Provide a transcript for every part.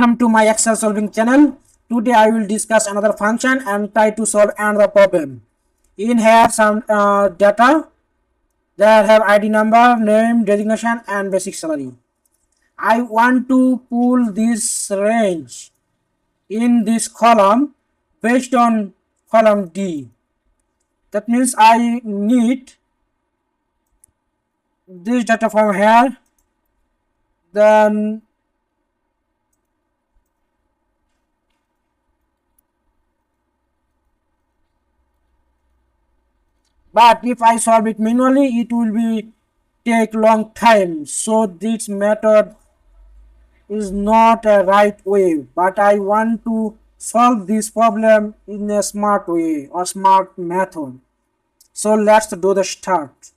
Welcome to my Excel solving channel. Today I will discuss another function and try to solve another problem. In here some data that have ID number, name, designation and basic salary. I want to pull this range in this column based on column D. That means I need this data from here, then but if I solve it manually, it will be take long time. So this method is not a right way, but I want to solve this problem in a smart way or smart method. So let's do the start.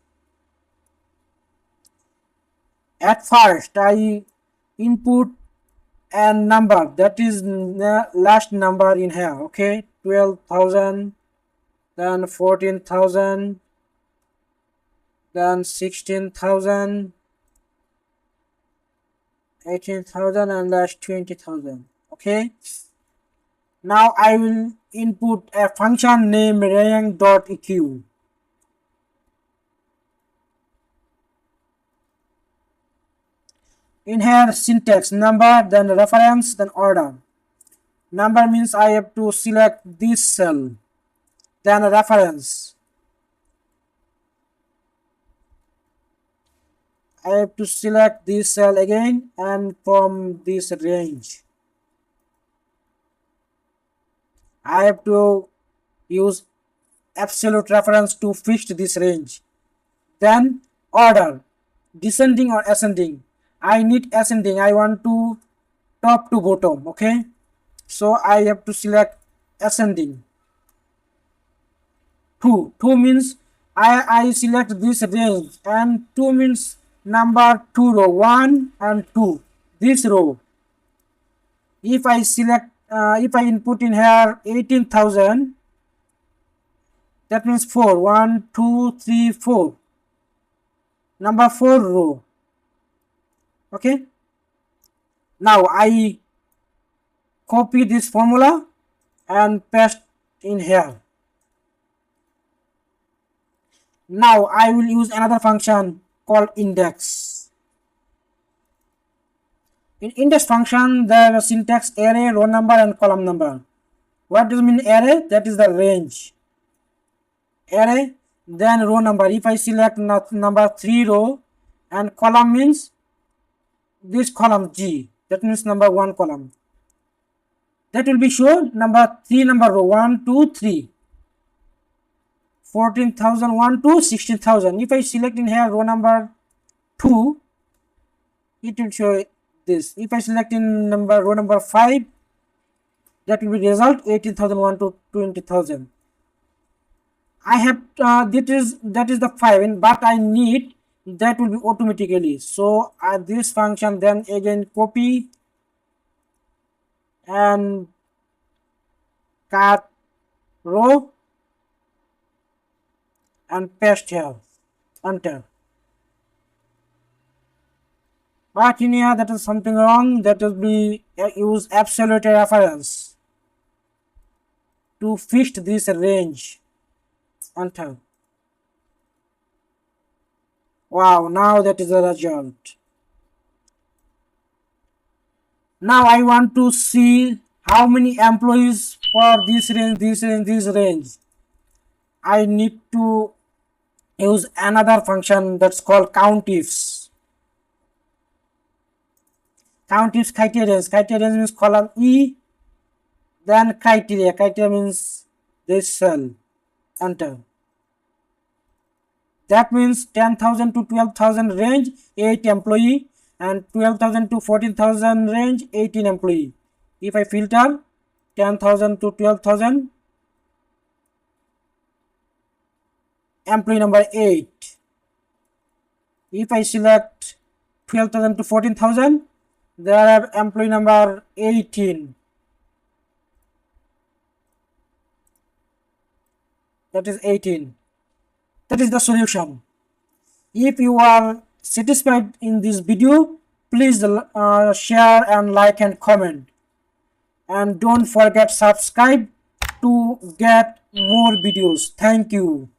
At first I input a number, that is the last number in here, okay, 12,000, then 14,000, then 16,000, 18,000 and last 20,000. Okay, now I will input a function named RANK.EQ. In here syntax, number, then reference, then order. Number means I have to select this cell, then reference, I have to select this cell again and from this range I have to use absolute reference to fix this range. Then order, descending or ascending. I need ascending, I want to top to bottom, okay, so I have to select ascending. 2 means I select this range, and 2 means number 2 row, 1 and 2, this row. If I select if I input in here 18,000, that means 4, 1 2 3 4, number 4 row. Okay, now I copy this formula and paste in here. Now I will use another function called index. In index function there is syntax array, row number and column number. What does mean array? That is the range. Array, then row number. If I select number 3 row, and column means this column G, that means number 1 column. That will be shown number 3 number row, 1 2 3, 14,000, 1 to 16,000. If I select in here row number 2, it will show this. If I select in row number 5, that will be result 18,000, 1 to 20,000. I have that is the 5, but I need that will be automatically. So this function then again copy and cut row and paste here, enter. But in here that is something wrong, that will be use absolute reference to fix this range, enter. Wow, now that is the result. Now I want to see how many employees for this range, this range, this range. I need to use another function that's called countifs. Countifs criterions. Criterion means column E, then criteria. Criteria means this cell, enter. That means 10,000 to 12,000 range 8 employee, and 12,000 to 14,000 range 18 employee. If I filter 10,000 to 12,000, employee number 8. If I select 12,000 to 14,000, there are employee number 18. That is 18. That is the solution. If you are satisfied in this video, please share and like and comment. and don't forget subscribe to get more videos. Thank you.